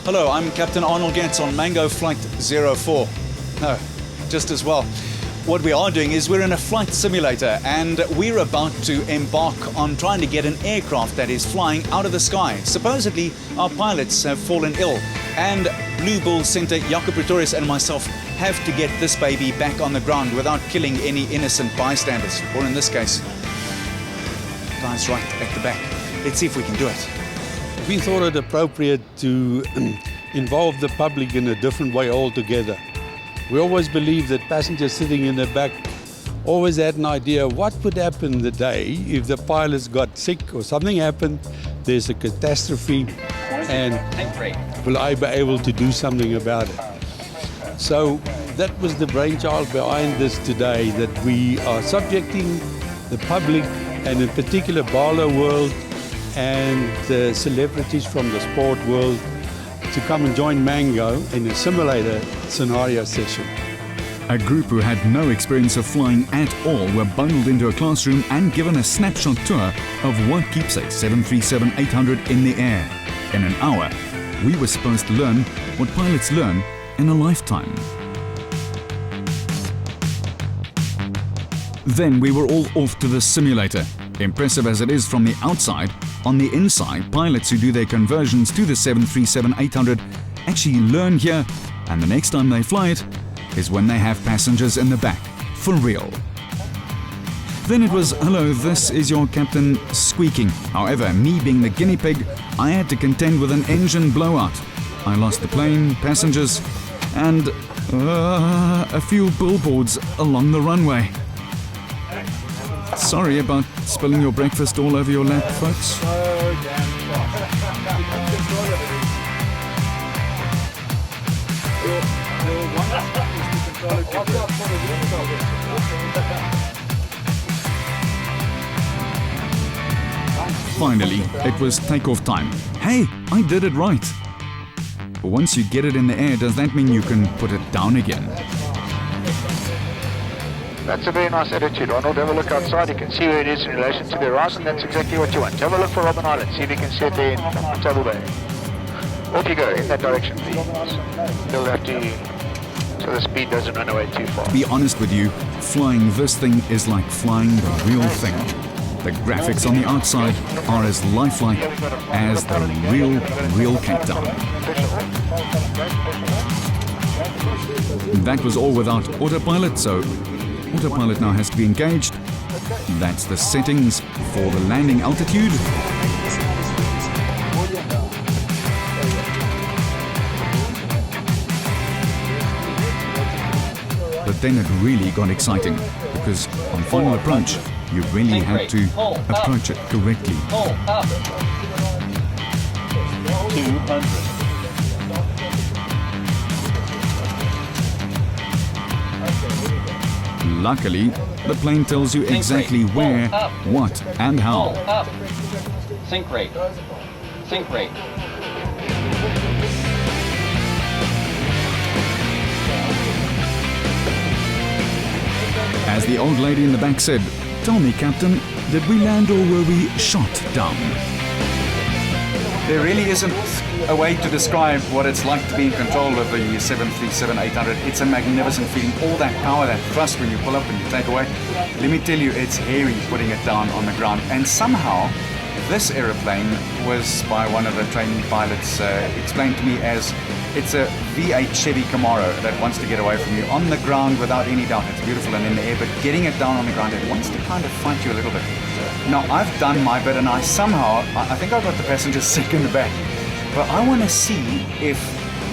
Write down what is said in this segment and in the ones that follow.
Hello, I'm Captain Arnold Geerdts on Mango Flight 04. No, just as well. What we are doing is we're in a flight simulator and we're about to embark on trying to get an aircraft that is flying out of the sky. Supposedly, our pilots have fallen ill and Blue Bull Center Jaco, Pretorius and myself have to get this baby back on the ground without killing any innocent bystanders, or in this case, guys right at the back. Let's see if we can do it. We thought it appropriate to involve the public in a different way altogether. We always believed that passengers sitting in the back always had an idea what would happen the day if the pilots got sick or something happened, there's a catastrophe, and will I be able to do something about it? So that was the brainchild behind this today, that we are subjecting the public, and in particular Barlow world, and the celebrities from the sport world to come and join Mango in a simulator scenario session. A group who had no experience of flying at all were bundled into a classroom and given a snapshot tour of what keeps a 737-800 in the air. In an hour, we were supposed to learn what pilots learn in a lifetime. Then we were all off to the simulator. Impressive as it is from the outside, on the inside, pilots who do their conversions to the 737-800 actually learn here, and the next time they fly it is when they have passengers in the back, for real. Then it was, hello, this is your captain, squeaking. However, me being the guinea pig, I had to contend with an engine blowout. I lost the plane, passengers, and a few billboards along the runway. Sorry about spilling your breakfast all over your lap, folks. Finally, it was takeoff time. Hey, I did it right. But once you get it in the air, does that mean you can put it down again? That's a very nice attitude, Arnold. Have a look outside. You can see where it is in relation to the horizon. That's exactly what you want. Have a look for Robben Island. See if you can see it there in Table Bay. Off you go, in that direction, please. You'll have to, so the speed doesn't run away too far. To be honest with you, flying this thing is like flying the real thing. The graphics on the outside are as lifelike as the real Cape Town. That was all without autopilot, so autopilot now has to be engaged. That's the settings for the landing altitude. But then it really got exciting, because on final approach, you really had to approach it correctly. 200. Luckily, the plane tells you exactly where, what, and how. Up. Sink rate. Sink rate. As the old lady in the back said, "Tell me, Captain, did we land or were we shot down?" There really isn't a way to describe what it's like to be in control of the 737-800. It's a magnificent feeling. All that power, that thrust when you pull up and you take away. Let me tell you, it's hairy putting it down on the ground. And somehow, this aeroplane was, by one of the training pilots, explained to me as it's a V8 Chevy Camaro that wants to get away from you on the ground without any doubt. It's beautiful and in the air, but getting it down on the ground, it wants to kind of fight you a little bit. Now, I've done my bit, and I think I got the passengers sick in the back. But I want to see if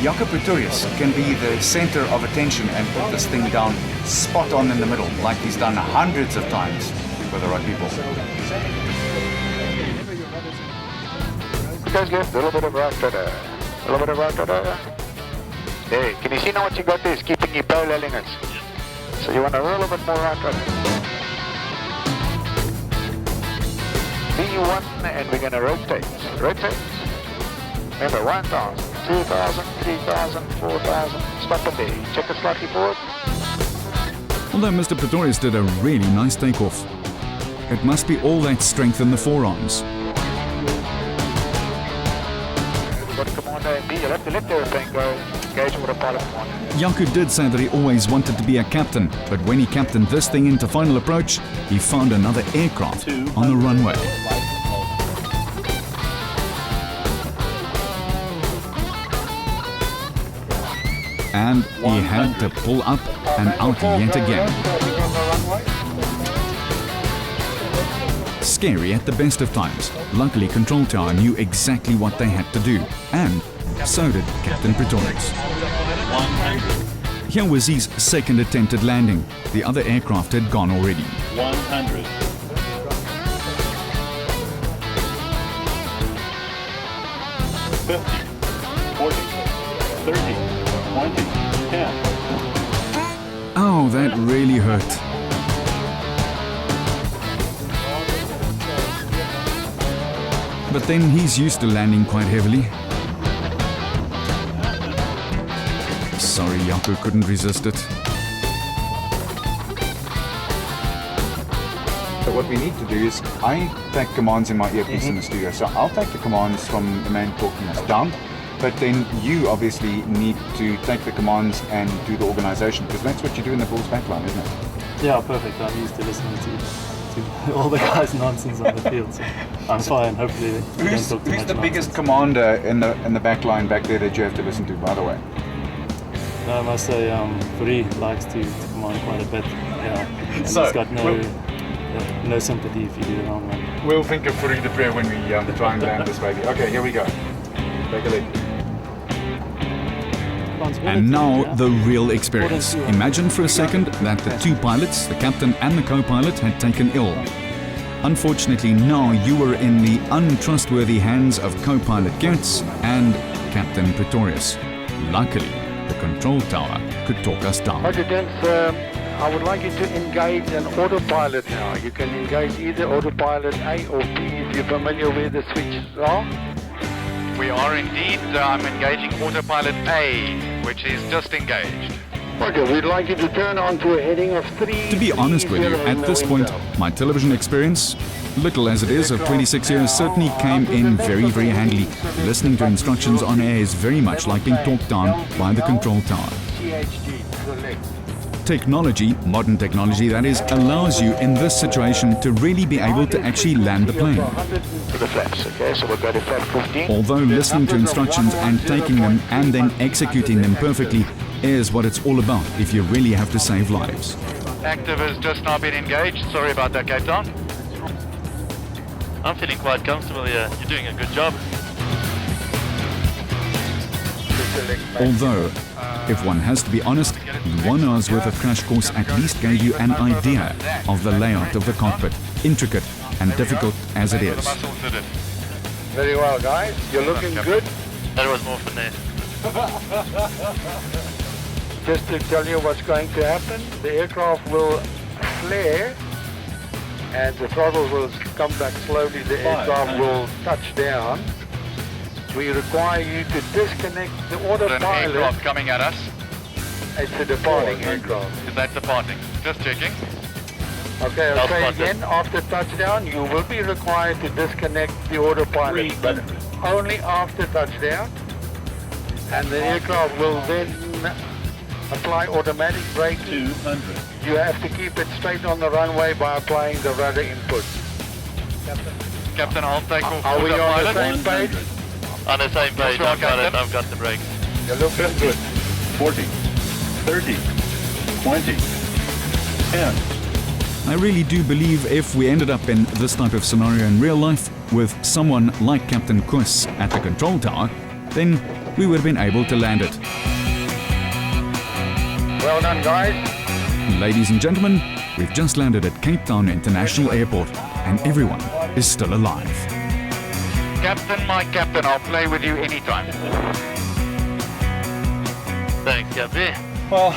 Jaco Pretorius can be the center of attention and put this thing down spot on in the middle, like he's done hundreds of times with the right people. You guys left a little bit of right rudder. A little bit of right rudder. There, can you see now what you got there is keeping you paralleling us. So you want a little bit more right rudder. B1, and we're going to rotate. Rotate. Remember, 1,000, 2,000, 3,000, 4,000. Stop it there. Check it slightly forward. Although Mr. Pretorius did a really nice takeoff, it must be all that strength in the forearms. Everybody come on on A and B. You'll have to let the airplane go. Engage autopilot command. Jaco did say that he always wanted to be a captain, but when he captained this thing into final approach, he found another aircraft on the runway. And he had to pull up and out yet again. Scary at the best of times. Luckily, Control Tower knew exactly what they had to do, and so did Captain Pretorius. Here was his second attempt at landing. The other aircraft had gone already. 100. 50, 40, 30, 20, 10. Oh, that really hurt. But then he's used to landing quite heavily. Sorry, Jaco couldn't resist it. So what we need to do is, I take commands in my earpiece in the studio, so I'll take the commands from the man talking us down, but then you obviously need to take the commands and do the organization, because that's what you do in the Bulls backline, isn't it? Yeah, perfect. I'm used to listening to all the guys' nonsense on the field, so I'm fine. Hopefully, we don't talk too much Who's the nonsense. biggest commander in the backline back there that you have to listen to, by the way? No, I must say, Furi likes to command quite a bit. Yeah, and So, he's got no sympathy if you do the wrong one. We'll think of Furi the prayer when we try and land this baby. Okay, here we go. Take a lead. And now the real experience. Imagine for a second that the two pilots, the captain and the co-pilot, had taken ill. Unfortunately, now you were in the untrustworthy hands of co-pilot Geerdts and Captain Pretorius. Luckily, the control tower could talk us down. Roger, Geerdts, I would like you to engage an autopilot now. You can engage either autopilot A or B if you're familiar where the switches are. We are indeed. I'm engaging autopilot A, which is just engaged. Roger, we'd like you to turn onto a heading of 3. To be honest with you, at this point, my television experience, little as it is, of 26 years, certainly came in very, very handy. Listening to instructions on air is very much like being talked down by the control tower. Technology, modern technology that is, allows you in this situation to really be able to actually land the plane. To the flaps, okay? So we'll go to flap 15. Although listening to instructions and taking them and then executing them perfectly is what it's all about if you really have to save lives. Active has just now been engaged. Sorry about that, Cape Town. I'm feeling quite comfortable here. You're doing a good job. Although, if one has to be honest, 1 hour's worth of crash course at least gave you an idea of the layout of the cockpit, intricate and difficult as it is. Very well, guys. You're looking good. That was more finesse. Just to tell you what's going to happen, the aircraft will flare and the throttle will come back slowly. The aircraft will touch down. We require you to disconnect the An autopilot. aircraft coming at us. It's a departing aircraft. Is that departing? Just checking. Okay, I'll I'll say spot it. again, after touchdown, you will be required to disconnect the autopilot, but only after touchdown. And the aircraft will then apply automatic braking. 200. You have to keep it straight on the runway by applying the rudder input. Captain, I'll take off Are we on the autopilot. same page? On the same page, Yes, I've got it. Captain. I've got the brakes. You're looking 50, 40, 30, 20, 10. I really do believe if we ended up in this type of scenario in real life with someone like Captain Kuss at the control tower, then we would have been able to land it. Well done, guys. Ladies and gentlemen, we've just landed at Cape Town International Airport and everyone is still alive. Captain, my captain, I'll play with you anytime. Thanks, Gabby. Well,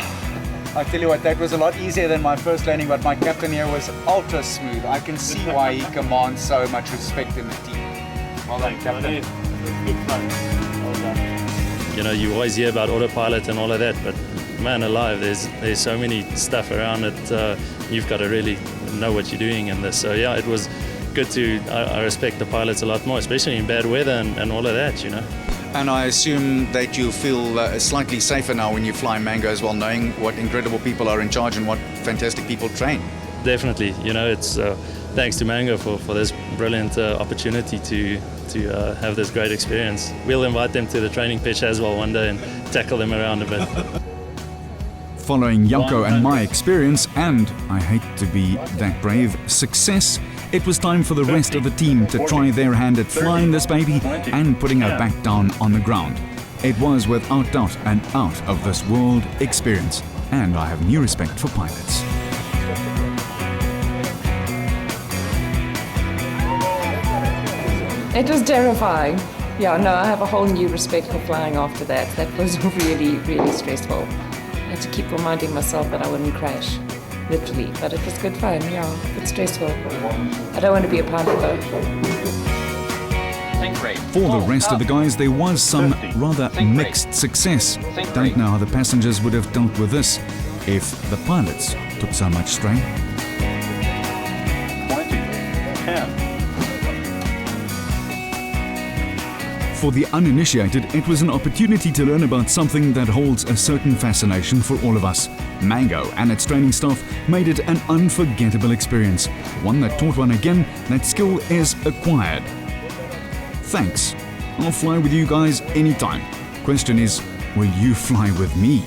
I tell you what, that was a lot easier than my first landing, but my captain here was ultra smooth. I can see why he commands so much respect in the team. Well done, Captain. Good fun. Well done. You know, you always hear about autopilot and all of that, but man alive, there's so many stuff around it. You've got to really know what you're doing in this. So yeah, it was good to, I respect the pilots a lot more, especially in bad weather and all of that, you know. And I assume that you feel slightly safer now when you fly Mango as well, knowing what incredible people are in charge and what fantastic people train. Definitely, it's thanks to Mango for this brilliant opportunity to have this great experience. We'll invite them to the training pitch as well one day and tackle them around a bit. Following Jaco and my experience, and I hate to be that brave, success, it was time for the rest of the team to try their hand at flying this baby and putting her back down on the ground. It was without doubt an out of this world experience, and I have new respect for pilots. It was terrifying. Yeah, no, I have a whole new respect for flying after that. That was really, really stressful. I had to keep reminding myself that I wouldn't crash, literally. But it was good fun, yeah, but stressful. I don't want to be a pilot though. For the rest of the guys, there was some rather mixed success. Don't know how the passengers would have dealt with this if the pilots took so much strain. 20, 10. For the uninitiated, it was an opportunity to learn about something that holds a certain fascination for all of us. Mango and its training staff made it an unforgettable experience, one that taught one again that skill is acquired. Thanks. I'll fly with you guys anytime. Question is, will you fly with me?